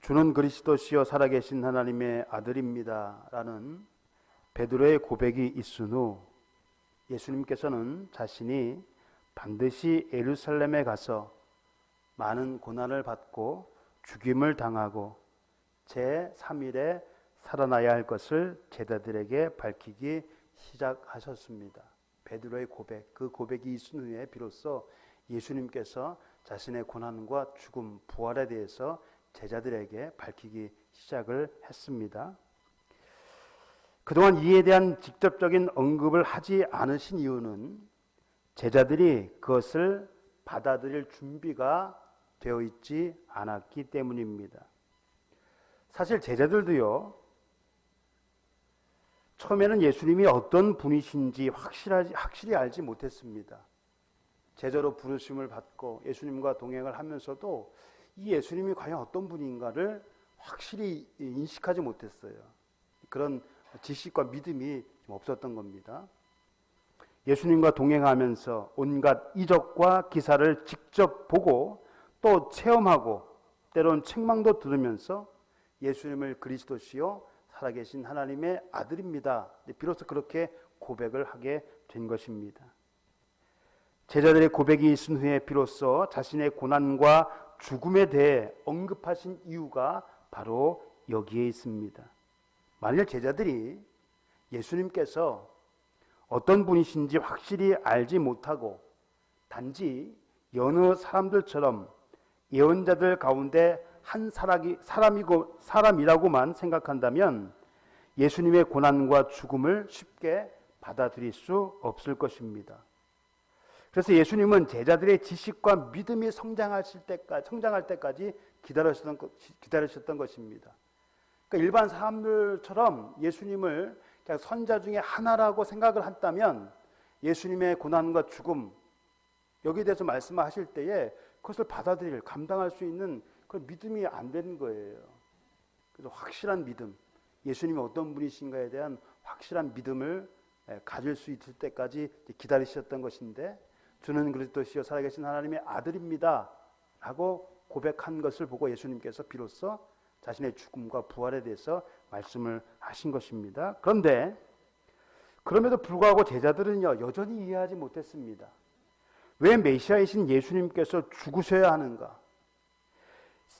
주는 그리스도시요 살아계신 하나님의 아들입니다 라는 베드로의 고백이 있은 후 예수님께서는 자신이 반드시 예루살렘에 가서 많은 고난을 받고 죽임을 당하고 제3일에 살아나야 할 것을 제자들에게 밝히기 시작하셨습니다. 베드로의 고백, 그 고백이 있은 후에 비로소 예수님께서 자신의 고난과 죽음, 부활에 대해서 제자들에게 밝히기 시작을 했습니다. 그동안 이에 대한 직접적인 언급을 하지 않으신 이유는 제자들이 그것을 받아들일 준비가 되어 있지 않았기 때문입니다. 사실 제자들도요, 처음에는 예수님이 어떤 분이신지 확실히 알지 못했습니다. 제자로 부르심을 받고 예수님과 동행을 하면서도 이 예수님이 과연 어떤 분인가를 확실히 인식하지 못했어요. 그런 지식과 믿음이 좀 없었던 겁니다. 예수님과 동행하면서 온갖 이적과 기사를 직접 보고 또 체험하고 때론 책망도 들으면서 예수님을 그리스도시요 살아계신 하나님의 아들입니다. 비로소 그렇게 고백을 하게 된 것입니다. 제자들의 고백이 있은 후에 비로소 자신의 고난과 죽음에 대해 언급하신 이유가 바로 여기에 있습니다. 만일 제자들이 예수님께서 어떤 분이신지 확실히 알지 못하고 단지 여느 사람들처럼 예언자들 가운데 한 사람이라고만 생각한다면 예수님의 고난과 죽음을 쉽게 받아들일 수 없을 것입니다. 그래서 예수님은 제자들의 지식과 믿음이 성장할 때까지 기다리셨던 것입니다. 그러니까 일반 사람들처럼 예수님을 그냥 선자 중에 하나라고 생각을 한다면 예수님의 고난과 죽음, 여기에 대해서 말씀하실 때에 그것을 감당할 수 있는 그런 믿음이 안 되는 거예요. 그래서 확실한 믿음, 예수님이 어떤 분이신가에 대한 확실한 믿음을 가질 수 있을 때까지 기다리셨던 것인데, 주는 그리스도시요 살아계신 하나님의 아들입니다 하고 고백한 것을 보고 예수님께서 비로소 자신의 죽음과 부활에 대해서 말씀을 하신 것입니다. 그런데 그럼에도 불구하고 제자들은요, 여전히 이해하지 못했습니다. 왜 메시아이신 예수님께서 죽으셔야 하는가?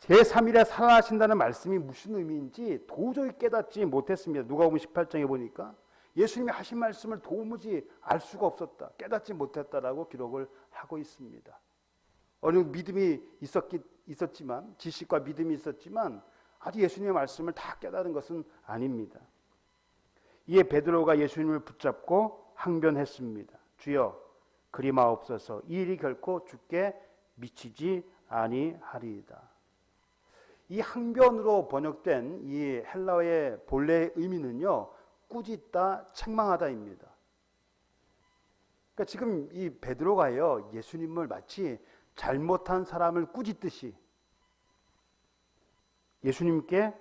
제3일에 살아나신다는 말씀이 무슨 의미인지 도저히 깨닫지 못했습니다. 누가복음 18장에 보니까 예수님이 하신 말씀을 도무지 알 수가 없었다, 깨닫지 못했다라고 기록을 하고 있습니다. 어느 믿음이 있었지만, 지식과 믿음이 있었지만 아직 예수님의 말씀을 다 깨달은 것은 아닙니다. 이에 베드로가 예수님을 붙잡고 항변했습니다. 주여, 그리 마옵소서. 이 일이 결코 주께 미치지 아니하리이다. 이 항변으로 번역된 이 헬라어의 본래 의미는요, 꾸짖다, 책망하다입니다. 그러니까 지금 이 베드로가요, 예수님을 마치 잘못한 사람을 꾸짖듯이 예수님께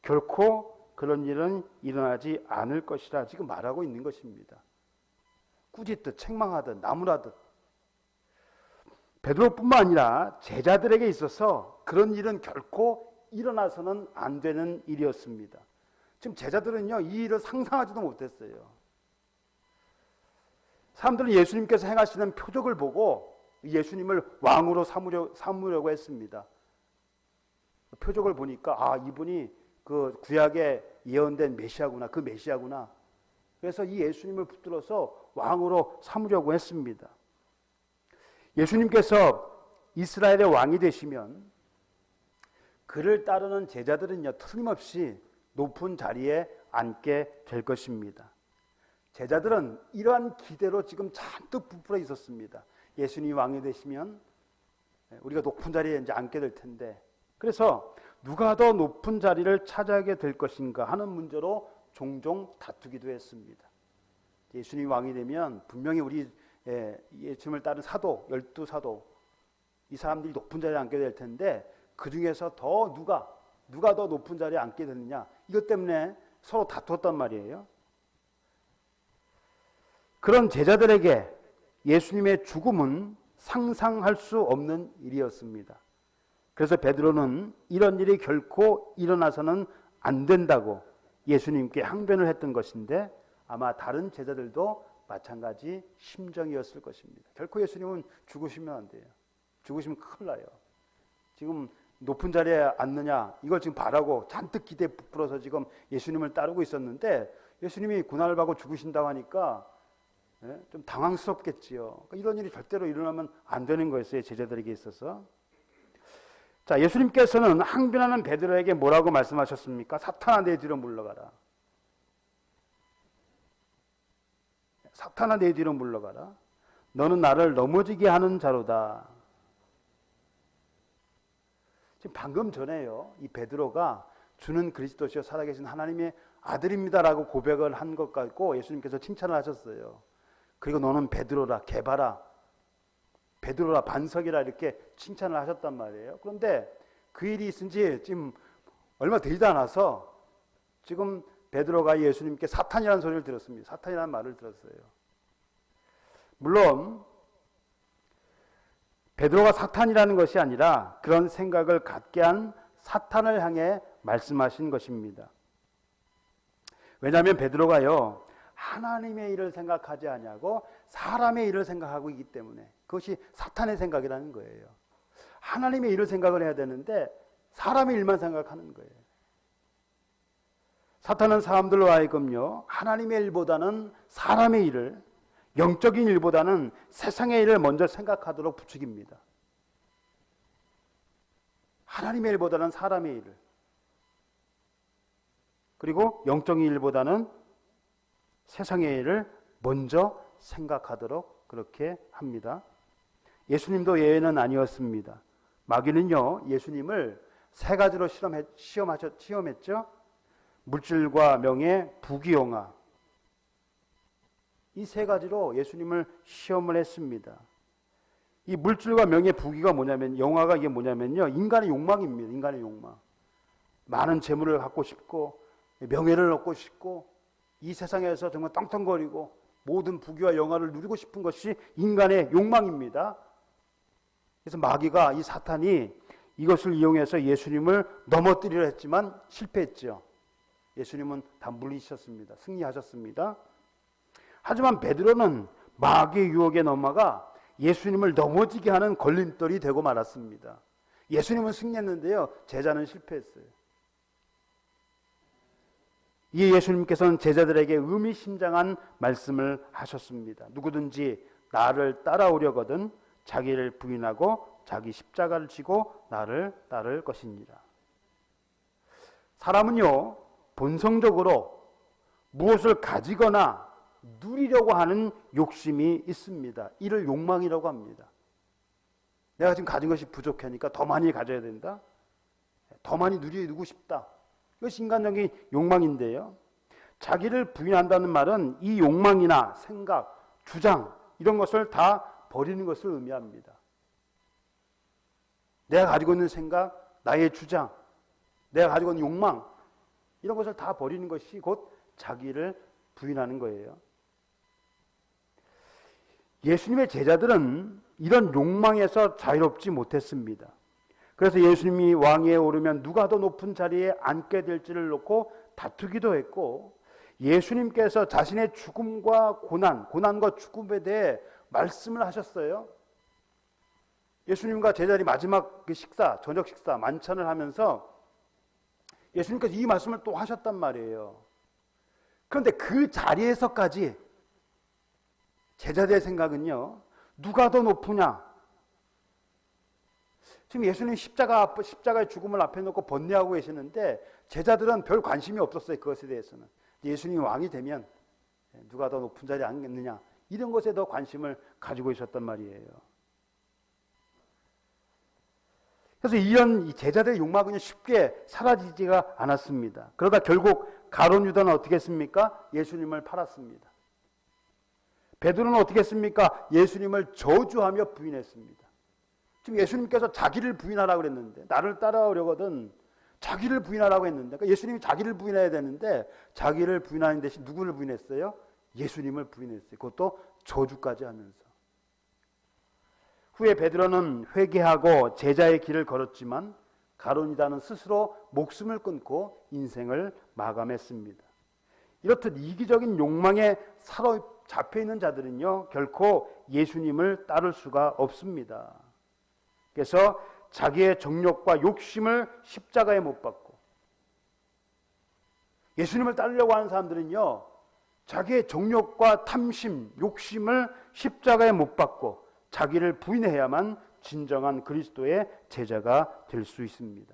결코 그런 일은 일어나지 않을 것이라 지금 말하고 있는 것입니다. 꾸짖듯, 책망하듯, 나무라듯. 베드로뿐만 아니라 제자들에게 있어서 그런 일은 결코 일어나서는 안 되는 일이었습니다. 지금 제자들은요, 이 일을 상상하지도 못했어요. 사람들은 예수님께서 행하시는 표적을 보고 예수님을 왕으로 삼으려고 했습니다. 표적을 보니까 이분이 그 구약에 예언된 메시아구나, 그 메시아구나. 그래서 이 예수님을 붙들어서 왕으로 삼으려고 했습니다. 예수님께서 이스라엘의 왕이 되시면 그를 따르는 제자들은요, 틀림없이 높은 자리에 앉게 될 것입니다. 제자들은 이러한 기대로 지금 잔뜩 부풀어 있었습니다. 예수님이 왕이 되시면 우리가 높은 자리에 이제 앉게 될 텐데, 그래서 누가 더 높은 자리를 차지하게 될 것인가 하는 문제로 종종 다투기도 했습니다. 예수님이 왕이 되면 분명히 우리 예수님을 따른 사도, 12사도, 이 사람들이 높은 자리에 앉게 될 텐데 그 중에서 누가 더 높은 자리에 앉게 되느냐, 이것 때문에 서로 다투었단 말이에요. 그런 제자들에게 예수님의 죽음은 상상할 수 없는 일이었습니다. 그래서 베드로는 이런 일이 결코 일어나서는 안 된다고 예수님께 항변을 했던 것인데 아마 다른 제자들도 마찬가지 심정이었을 것입니다. 결코 예수님은 죽으시면 안 돼요. 죽으시면 큰일 나요. 지금 높은 자리에 앉느냐 이걸 지금 바라고 잔뜩 기대에 부풀어서 지금 예수님을 따르고 있었는데 예수님이 고난을 받고 죽으신다고 하니까 좀 당황스럽겠지요. 그러니까 이런 일이 절대로 일어나면 안 되는 거였어요. 제자들에게 있어서. 자, 예수님께서는 항변하는 베드로에게 뭐라고 말씀하셨습니까? 사탄아 내 뒤로 물러가라. 사탄아 내 뒤로 물러가라. 너는 나를 넘어지게 하는 자로다. 지금 방금 전에요. 이 베드로가 주는 그리스도시요 살아계신 하나님의 아들입니다라고 고백을 한 것 같고 예수님께서 칭찬을 하셨어요. 그리고 너는 베드로라, 게바라, 베드로라, 반석이라 이렇게 칭찬을 하셨단 말이에요. 그런데 그 일이 있은 지 지금 얼마 되지도 않아서 지금 베드로가 예수님께 사탄이라는 소리를 들었습니다. 사탄이라는 말을 들었어요. 물론 베드로가 사탄이라는 것이 아니라 그런 생각을 갖게 한 사탄을 향해 말씀하신 것입니다. 왜냐하면 베드로가요 하나님의 일을 생각하지 아니하고 사람의 일을 생각하고 있기 때문에 그것이 사탄의 생각이라는 거예요. 하나님의 일을 생각을 해야 되는데 사람의 일만 생각하는 거예요. 사탄은 사람들로 하여금요 하나님의 일보다는 사람의 일을, 영적인 일보다는 세상의 일을 먼저 생각하도록 부추깁니다. 하나님의 일보다는 사람의 일을, 그리고 영적인 일보다는 세상의 일을 먼저 생각하도록 그렇게 합니다. 예수님도 예외는 아니었습니다. 마귀는요 예수님을 세 가지로 시험했죠. 물질과 명예, 부귀영화. 이 세 가지로 예수님을 시험을 했습니다. 이 물질과 명예, 부귀가 뭐냐면, 영화가 이게 뭐냐면요 인간의 욕망입니다. 인간의 욕망. 많은 재물을 갖고 싶고 명예를 얻고 싶고 이 세상에서 정말 떵떵거리고 모든 부귀와 영화를 누리고 싶은 것이 인간의 욕망입니다. 그래서 마귀가, 이 사탄이 이것을 이용해서 예수님을 넘어뜨리려 했지만 실패했죠. 예수님은 다 물리셨습니다. 승리하셨습니다. 하지만 베드로는 마귀의 유혹에 넘어가 예수님을 넘어지게 하는 걸림돌이 되고 말았습니다. 예수님은 승리했는데요 제자는 실패했어요. 이 예수님께서는 제자들에게 의미심장한 말씀을 하셨습니다. 누구든지 나를 따라오려거든 자기를 부인하고 자기 십자가를 지고 나를 따를 것이니라. 사람은요 본성적으로 무엇을 가지거나 누리려고 하는 욕심이 있습니다. 이를 욕망이라고 합니다. 내가 지금 가진 것이 부족하니까 더 많이 가져야 된다. 더 많이 누리고 싶다. 이것이 인간적인 욕망인데요. 자기를 부인한다는 말은 이 욕망이나 생각, 주장 이런 것을 다 버리는 것을 의미합니다. 내가 가지고 있는 생각, 나의 주장, 내가 가지고 있는 욕망 이런 것을 다 버리는 것이 곧 자기를 부인하는 거예요. 예수님의 제자들은 이런 욕망에서 자유롭지 못했습니다. 그래서 예수님이 왕위에 오르면 누가 더 높은 자리에 앉게 될지를 놓고 다투기도 했고 예수님께서 자신의 죽음과 고난과 죽음에 대해 말씀을 하셨어요. 예수님과 제자들이 마지막 식사, 저녁 식사, 만찬을 하면서 예수님께서 이 말씀을 또 하셨단 말이에요. 그런데 그 자리에서까지 제자들의 생각은요, 누가 더 높으냐? 지금 예수님 십자가의 죽음을 앞에 놓고 번뇌하고 계시는데 제자들은 별 관심이 없었어요. 그것에 대해서는. 예수님이 왕이 되면 누가 더 높은 자리에 앉겠느냐 이런 것에 더 관심을 가지고 있었단 말이에요. 그래서 이런 제자들의 욕망은 쉽게 사라지지가 않았습니다. 그러다 결국 가룟 유다는 어떻게 했습니까? 예수님을 팔았습니다. 베드로는 어떻게 했습니까? 예수님을 저주하며 부인했습니다. 지금 예수님께서 자기를 부인하라고 그랬는데, 나를 따라오려거든 자기를 부인하라고 했는데, 그러니까 예수님이 자기를 부인해야 되는데 자기를 부인하는 대신 누구를 부인했어요? 예수님을 부인했어요. 그것도 저주까지 하면서. 후에 베드로는 회개하고 제자의 길을 걸었지만 가룟유다는 스스로 목숨을 끊고 인생을 마감했습니다. 이렇듯 이기적인 욕망에 사로잡혀 있는 자들은요, 결코 예수님을 따를 수가 없습니다. 그래서 자기의 정욕과 욕심을 십자가에 못 박고, 예수님을 따르려고 하는 사람들은요, 자기의 정욕과 탐심, 욕심을 십자가에 못 박고 자기를 부인해야만 진정한 그리스도의 제자가 될 수 있습니다.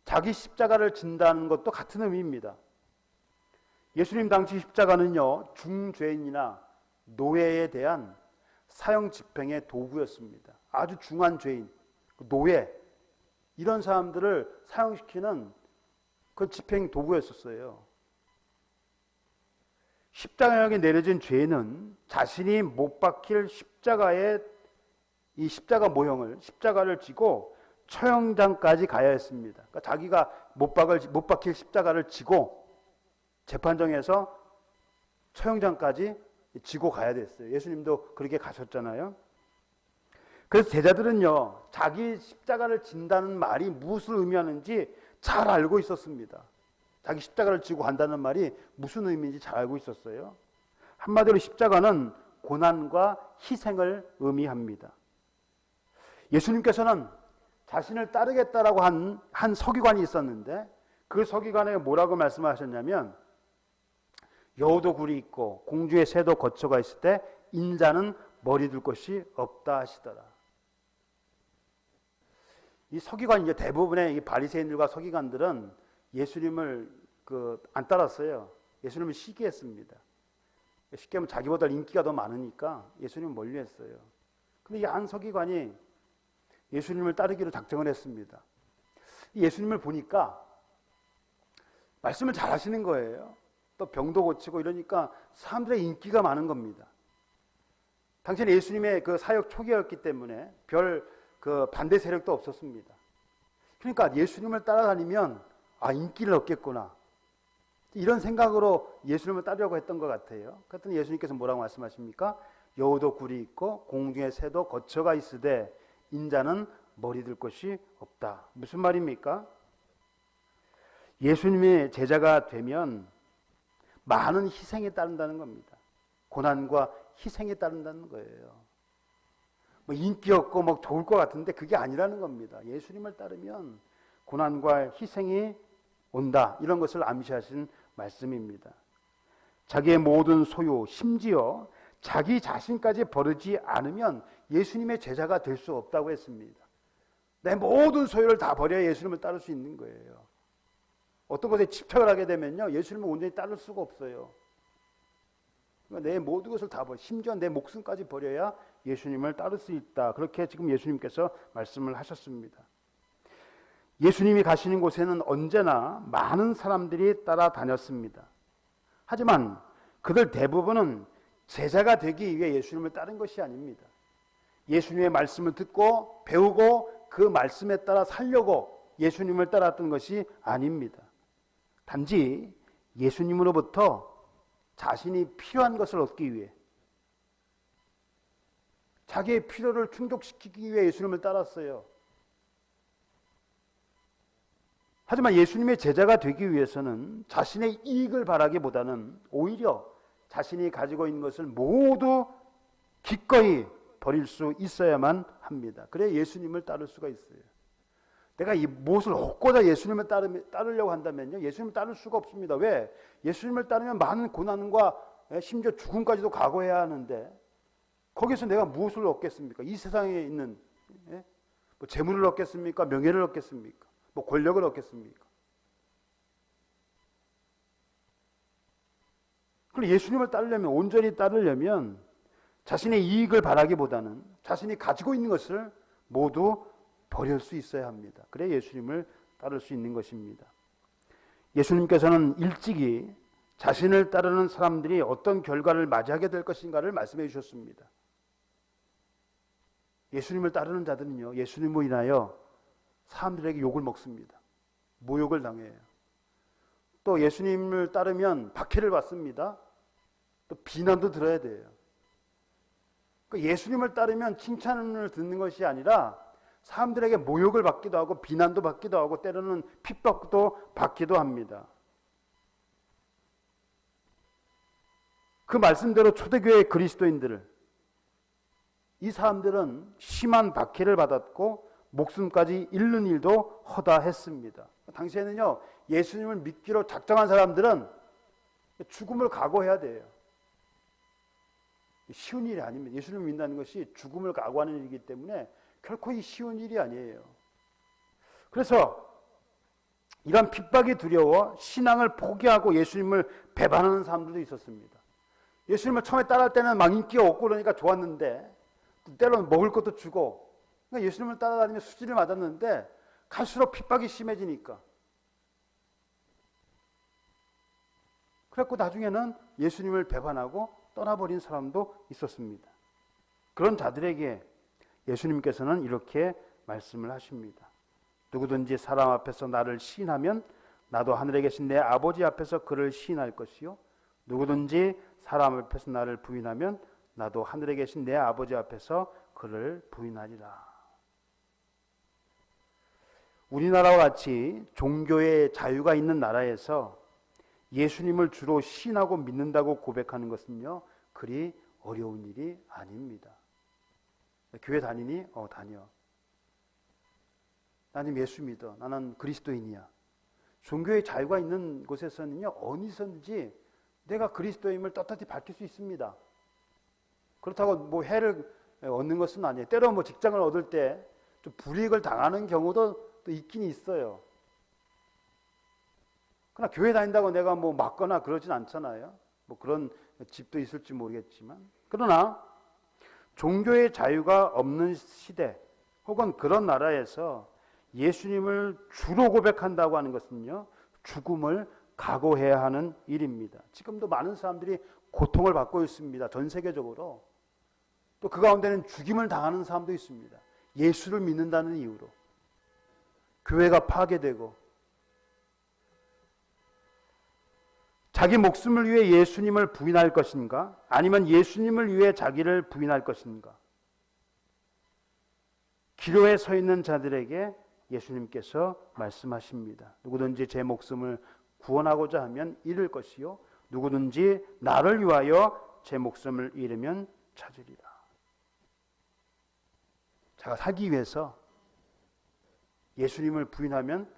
자기 십자가를 진다는 것도 같은 의미입니다. 예수님 당시 십자가는요, 중죄인이나 노예에 대한 사형 집행의 도구였습니다. 아주 중한 죄인, 노예, 이런 사람들을 사형시키는 그 집행 도구였었어요. 십자가에 내려진 죄는 자신이 못 박힐 십자가의 이 십자가 모형을, 십자가를 지고 처형장까지 가야 했습니다. 그러니까 자기가 못 박힐 십자가를 지고 재판정에서 처형장까지 지고 가야 됐어요. 예수님도 그렇게 가셨잖아요. 그래서 제자들은요, 자기 십자가를 진다는 말이 무엇을 의미하는지 잘 알고 있었습니다. 자기 십자가를 지고 간다는 말이 무슨 의미인지 잘 알고 있었어요. 한마디로 십자가는 고난과 희생을 의미합니다. 예수님께서는 자신을 따르겠다라고 한 서기관이 있었는데, 그 서기관에 뭐라고 말씀하셨냐면, 여우도 굴이 있고 공주의 새도 거처가 있을 때 인자는 머리 둘 곳이 없다 하시더라. 이 서기관, 이제 대부분의 이 바리새인들과 서기관들은 예수님을 안 따랐어요. 예수님을 시기했습니다. 쉽게 하면 자기보다 인기가 더 많으니까 예수님을 멀리했어요. 근데 이 한 서기관이 예수님을 따르기로 작정을 했습니다. 예수님을 보니까 말씀을 잘 하시는 거예요. 또 병도 고치고 이러니까 사람들의 인기가 많은 겁니다. 당시에 예수님의 그 사역 초기였기 때문에 별 반대 세력도 없었습니다. 그러니까 예수님을 따라다니면 인기를 얻겠구나, 이런 생각으로 예수님을 따르려고 했던 것 같아요. 그랬더니 예수님께서 뭐라고 말씀하십니까? 여우도 굴이 있고 공중의 새도 거처가 있으되 인자는 머리 들 곳이 없다. 무슨 말입니까? 예수님의 제자가 되면 많은 희생에 따른다는 겁니다. 고난과 희생에 따른다는 거예요. 인기 없고 좋을 것 같은데 그게 아니라는 겁니다. 예수님을 따르면 고난과 희생이 온다, 이런 것을 암시하신 말씀입니다. 자기의 모든 소유, 심지어 자기 자신까지 버리지 않으면 예수님의 제자가 될 수 없다고 했습니다. 내 모든 소유를 다 버려야 예수님을 따를 수 있는 거예요. 어떤 것에 집착을 하게 되면요, 예수님을 온전히 따를 수가 없어요. 그러니까 내 모든 것을 다 버려, 심지어 내 목숨까지 버려야 예수님을 따를 수 있다. 그렇게 지금 예수님께서 말씀을 하셨습니다. 예수님이 가시는 곳에는 언제나 많은 사람들이 따라다녔습니다. 하지만 그들 대부분은 제자가 되기 위해 예수님을 따른 것이 아닙니다. 예수님의 말씀을 듣고 배우고 그 말씀에 따라 살려고 예수님을 따랐던 것이 아닙니다. 단지 예수님으로부터 자신이 필요한 것을 얻기 위해, 자기의 필요를 충족시키기 위해 예수님을 따랐어요. 하지만 예수님의 제자가 되기 위해서는 자신의 이익을 바라기보다는 오히려 자신이 가지고 있는 것을 모두 기꺼이 버릴 수 있어야만 합니다. 그래야 예수님을 따를 수가 있어요. 내가 이 무엇을 얻고자 예수님을 따르려고 한다면요, 예수님을 따를 수가 없습니다. 왜? 예수님을 따르면 많은 고난과 심지어 죽음까지도 각오해야 하는데, 거기서 내가 무엇을 얻겠습니까? 이 세상에 있는 재물을 얻겠습니까? 명예를 얻겠습니까? 권력을 얻겠습니까? 그럼 예수님을 따르려면, 온전히 따르려면 자신의 이익을 바라기보다는 자신이 가지고 있는 것을 모두 버릴 수 있어야 합니다. 그래야 예수님을 따를 수 있는 것입니다. 예수님께서는 일찍이 자신을 따르는 사람들이 어떤 결과를 맞이하게 될 것인가를 말씀해 주셨습니다. 예수님을 따르는 자들은요, 예수님으로 인하여 사람들에게 욕을 먹습니다. 모욕을 당해요. 또 예수님을 따르면 박해를 받습니다. 또 비난도 들어야 돼요. 예수님을 따르면 칭찬을 듣는 것이 아니라 사람들에게 모욕을 받기도 하고 비난도 받기도 하고 때로는 핍박도 받기도 합니다. 그 말씀대로 초대교회 그리스도인들을, 이 사람들은 심한 박해를 받았고 목숨까지 잃는 일도 허다했습니다. 당시에는요, 예수님을 믿기로 작정한 사람들은 죽음을 각오해야 돼요. 쉬운 일이 아닙니다. 예수님을 믿는다는 것이 죽음을 각오하는 일이기 때문에 결코 쉬운 일이 아니에요. 그래서 이런 핍박이 두려워 신앙을 포기하고 예수님을 배반하는 사람들도 있었습니다. 예수님을 처음에 따라할 때는 막 인기가 없고 그러니까 좋았는데, 때로는 먹을 것도 주고, 그러니까 예수님을 따라다니며 수지를 맞았는데 갈수록 핍박이 심해지니까, 그래서 나중에는 예수님을 배반하고 떠나버린 사람도 있었습니다. 그런 자들에게 예수님께서는 이렇게 말씀을 하십니다. 누구든지 사람 앞에서 나를 시인하면 나도 하늘에 계신 내 아버지 앞에서 그를 시인할 것이요, 누구든지 사람 앞에서 나를 부인하면 나도 하늘에 계신 내 아버지 앞에서 그를 부인하리라. 우리나라와 같이 종교의 자유가 있는 나라에서 예수님을 주로 신하고 믿는다고 고백하는 것은요, 그리 어려운 일이 아닙니다. 교회 다니니? 다녀. 나는 예수 믿어. 나는 그리스도인이야. 종교의 자유가 있는 곳에서는요, 어디서든지 내가 그리스도임을 떳떳이 밝힐 수 있습니다. 그렇다고 뭐 해를 얻는 것은 아니에요. 때로 뭐 직장을 얻을 때 좀 불이익을 당하는 경우도 또 있긴 있어요. 그러나 교회 다닌다고 내가 뭐 맞거나 그러진 않잖아요. 뭐 그런 집도 있을지 모르겠지만, 그러나 종교의 자유가 없는 시대 혹은 그런 나라에서 예수님을 주로 고백한다고 하는 것은요, 죽음을 각오해야 하는 일입니다. 지금도 많은 사람들이 고통을 받고 있습니다. 전 세계적으로. 또 그 가운데는 죽임을 당하는 사람도 있습니다. 예수를 믿는다는 이유로. 교회가 파괴되고, 자기 목숨을 위해 예수님을 부인할 것인가? 아니면 예수님을 위해 자기를 부인할 것인가? 기로에 서 있는 자들에게 예수님께서 말씀하십니다. 누구든지 제 목숨을 구원하고자 하면 잃을 것이요, 누구든지 나를 위하여 제 목숨을 잃으면 찾으리라. 자가 살기 위해서 예수님을 부인하면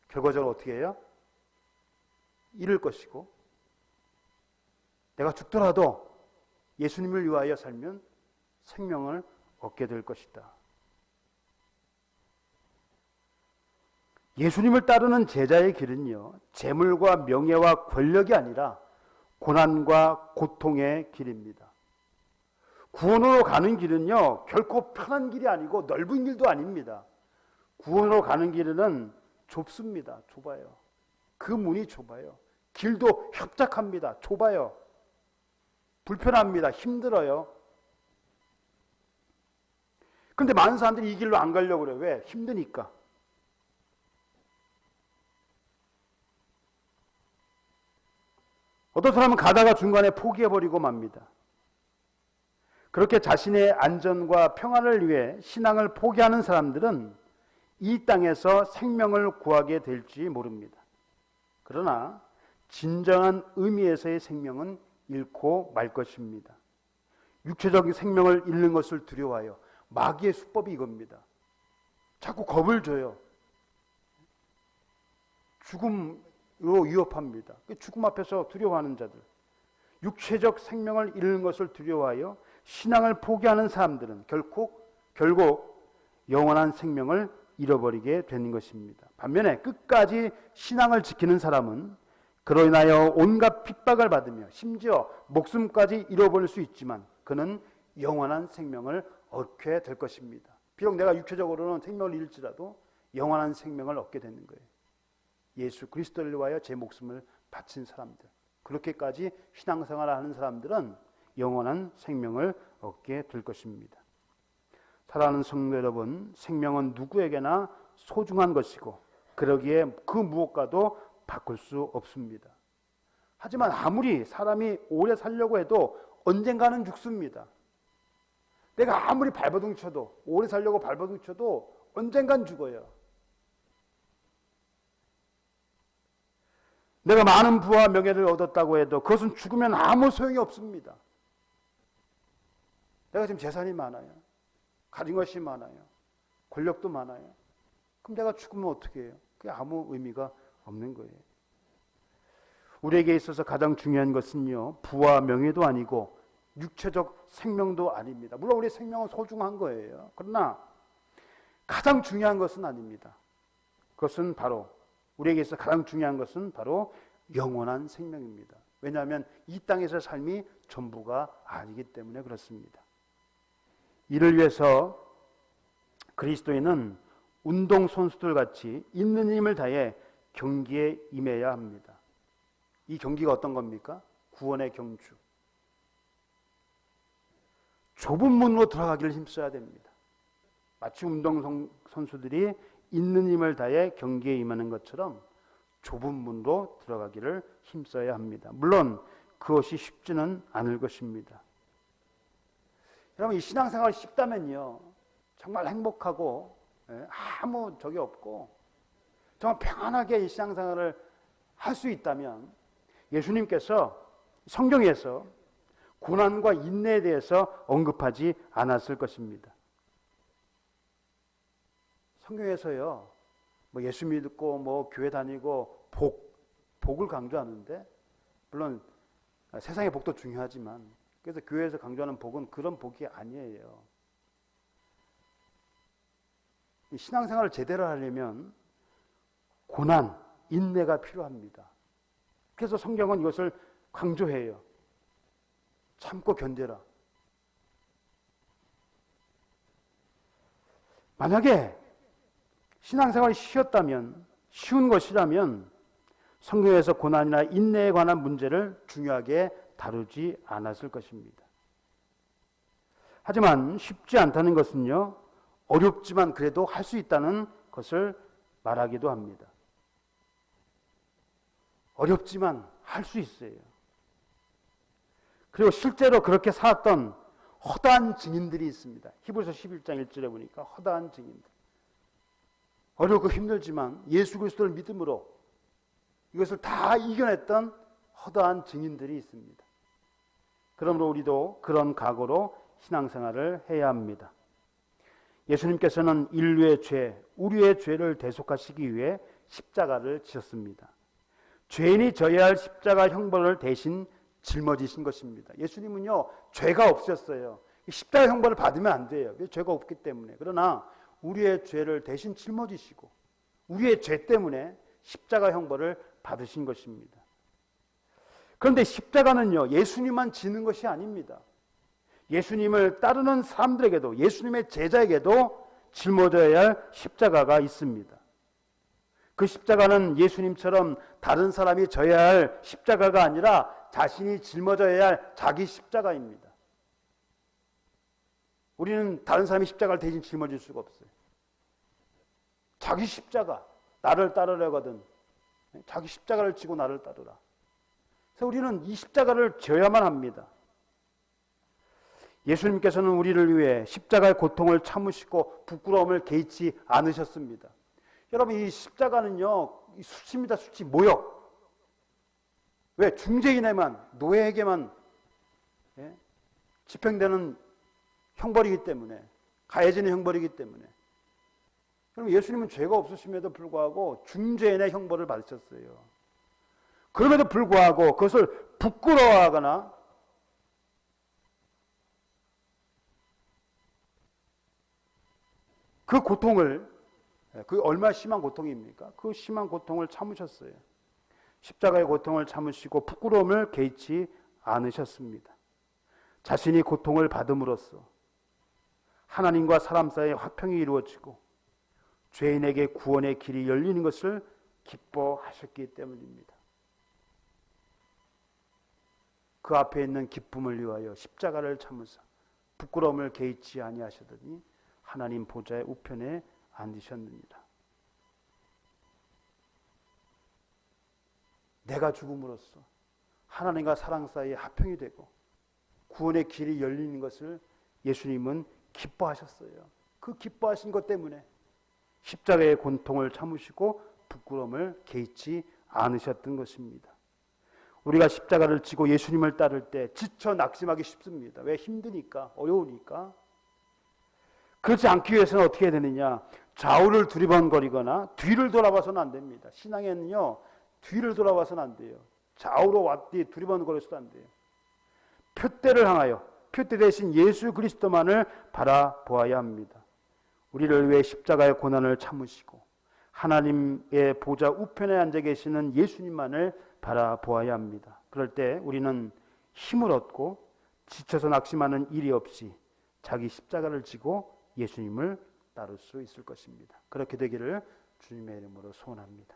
결과적으로 어떻게 해요? 잃을 것이고, 내가 죽더라도 예수님을 위하여 살면 생명을 얻게 될 것이다. 예수님을 따르는 제자의 길은요, 재물과 명예와 권력이 아니라 고난과 고통의 길입니다. 구원으로 가는 길은요, 결코 편한 길이 아니고 넓은 길도 아닙니다. 구원으로 가는 길은 좁습니다. 좁아요. 그 문이 좁아요. 길도 협착합니다. 좁아요. 불편합니다. 힘들어요. 그런데 많은 사람들이 이 길로 안 가려고 그래요. 왜? 힘드니까. 어떤 사람은 가다가 중간에 포기해버리고 맙니다. 그렇게 자신의 안전과 평안을 위해 신앙을 포기하는 사람들은 이 땅에서 생명을 구하게 될지 모릅니다. 그러나 진정한 의미에서의 생명은 잃고 말 것입니다. 육체적인 생명을 잃는 것을 두려워하여, 마귀의 수법이 이겁니다. 자꾸 겁을 줘요. 죽음으로 위협합니다. 죽음 앞에서 두려워하는 자들, 육체적 생명을 잃는 것을 두려워하여 신앙을 포기하는 사람들은 결국 영원한 생명을 잃어버리게 되는 것입니다. 반면에 끝까지 신앙을 지키는 사람은 그로 인하여 온갖 핍박을 받으며 심지어 목숨까지 잃어버릴 수 있지만 그는 영원한 생명을 얻게 될 것입니다. 비록 내가 육체적으로는 생명을 잃을지라도 영원한 생명을 얻게 되는 거예요. 예수 그리스도를 위하여 제 목숨을 바친 사람들, 그렇게까지 신앙생활을 하는 사람들은 영원한 생명을 얻게 될 것입니다. 사랑하는 성도 여러분, 생명은 누구에게나 소중한 것이고 그러기에 그 무엇과도 바꿀 수 없습니다. 하지만 아무리 사람이 오래 살려고 해도 언젠가는 죽습니다. 내가 아무리 발버둥 쳐도, 오래 살려고 발버둥 쳐도 언젠간 죽어요. 내가 많은 부와 명예를 얻었다고 해도 그것은 죽으면 아무 소용이 없습니다. 내가 지금 재산이 많아요. 가진 것이 많아요. 권력도 많아요. 그럼 내가 죽으면 어떻게 해요? 그게 아무 의미가 없는 거예요. 우리에게 있어서 가장 중요한 것은요, 부와 명예도 아니고 육체적 생명도 아닙니다. 물론 우리 생명은 소중한 거예요. 그러나 가장 중요한 것은 아닙니다. 그것은 바로, 우리에게 있어서 가장 중요한 것은 바로 영원한 생명입니다. 왜냐하면 이 땅에서의 삶이 전부가 아니기 때문에 그렇습니다. 이를 위해서 그리스도인은 운동선수들 같이 있는 힘을 다해 경기에 임해야 합니다. 이 경기가 어떤 겁니까? 구원의 경주. 좁은 문으로 들어가기를 힘써야 됩니다. 마치 운동선수들이 있는 힘을 다해 경기에 임하는 것처럼 좁은 문으로 들어가기를 힘써야 합니다. 물론 그것이 쉽지는 않을 것입니다. 여러분, 이 신앙생활이 쉽다면요, 정말 행복하고 아무 적이 없고 정말 평안하게 이 신앙생활을 할 수 있다면 예수님께서 성경에서 고난과 인내에 대해서 언급하지 않았을 것입니다. 성경에서요, 뭐 예수 믿고 뭐 교회 다니고 복을 강조하는데, 물론 세상의 복도 중요하지만, 그래서 교회에서 강조하는 복은 그런 복이 아니에요. 신앙생활을 제대로 하려면 고난, 인내가 필요합니다. 그래서 성경은 이것을 강조해요. 참고 견뎌라. 만약에 신앙생활이 쉬운 것이라면 성경에서 고난이나 인내에 관한 문제를 중요하게 다루지 않았을 것입니다. 하지만 쉽지 않다는 것은요, 어렵지만 그래도 할 수 있다는 것을 말하기도 합니다. 어렵지만 할 수 있어요. 그리고 실제로 그렇게 살았던 허다한 증인들이 있습니다. 히브리서 11장 1절에 보니까 허다한 증인들. 어렵고 힘들지만 예수 그리스도를 믿음으로 이것을 다 이겨냈던 허다한 증인들이 있습니다. 그러므로 우리도 그런 각오로 신앙생활을 해야 합니다. 예수님께서는 인류의 죄, 우리의 죄를 대속하시기 위해 십자가를 지셨습니다. 죄인이 져야 할 십자가 형벌을 대신 짊어지신 것입니다. 예수님은요, 죄가 없으셨어요. 십자가 형벌을 받으면 안 돼요. 죄가 없기 때문에. 그러나 우리의 죄를 대신 짊어지시고 우리의 죄 때문에 십자가 형벌을 받으신 것입니다. 그런데 십자가는요, 예수님만 지는 것이 아닙니다. 예수님을 따르는 사람들에게도, 예수님의 제자에게도 짊어져야 할 십자가가 있습니다. 그 십자가는 예수님처럼 다른 사람이 져야 할 십자가가 아니라 자신이 짊어져야 할 자기 십자가입니다. 우리는 다른 사람의 십자가를 대신 짊어질 수가 없어요. 자기 십자가, 나를 따르려거든 자기 십자가를 지고 나를 따르라. 그래서 우리는 이 십자가를 져야만 합니다. 예수님께서는 우리를 위해 십자가의 고통을 참으시고 부끄러움을 개의치 않으셨습니다. 여러분, 이 십자가는요, 수치입니다. 수치, 모욕. 왜? 중재인에만, 노예에게만 집행되는 형벌이기 때문에, 가해지는 형벌이기 때문에. 그럼 예수님은 죄가 없으심에도 불구하고 중재인의 형벌을 받으셨어요. 그럼에도 불구하고 그것을 부끄러워하거나 그 고통을, 그 얼마나 심한 고통입니까? 그 심한 고통을 참으셨어요. 십자가의 고통을 참으시고 부끄러움을 개의치 않으셨습니다. 자신이 고통을 받음으로써 하나님과 사람 사이의 화평이 이루어지고 죄인에게 구원의 길이 열리는 것을 기뻐하셨기 때문입니다. 그 앞에 있는 기쁨을 위하여 십자가를 참으사 부끄러움을 개의치 아니하시더니 하나님 보좌의 우편에 앉으셨느니라. 내가 죽음으로써 하나님과 사랑 사이에 화평이 되고 구원의 길이 열리는 것을 예수님은 기뻐하셨어요. 그 기뻐하신 것 때문에 십자가의 고통을 참으시고 부끄러움을 개의치 않으셨던 것입니다. 우리가 십자가를 지고 예수님을 따를 때 지쳐 낙심하기 쉽습니다. 왜? 힘드니까, 어려우니까. 그렇지 않기 위해서는 어떻게 해야 되느냐? 좌우를 두리번거리거나 뒤를 돌아봐서는 안 됩니다. 신앙에는요, 뒤를 돌아봐서는 안 돼요. 좌우로 왔디 두리번거려서도 안 돼요. 표대를 향하여, 표대 대신 예수 그리스도만을 바라보아야 합니다. 우리를 위해 십자가의 고난을 참으시고 하나님의 보좌 우편에 앉아 계시는 예수님만을 바라보아야 합니다. 그럴 때 우리는 힘을 얻고 지쳐서 낙심하는 일이 없이 자기 십자가를 지고 예수님을 따를 수 있을 것입니다. 그렇게 되기를 주님의 이름으로 소원합니다.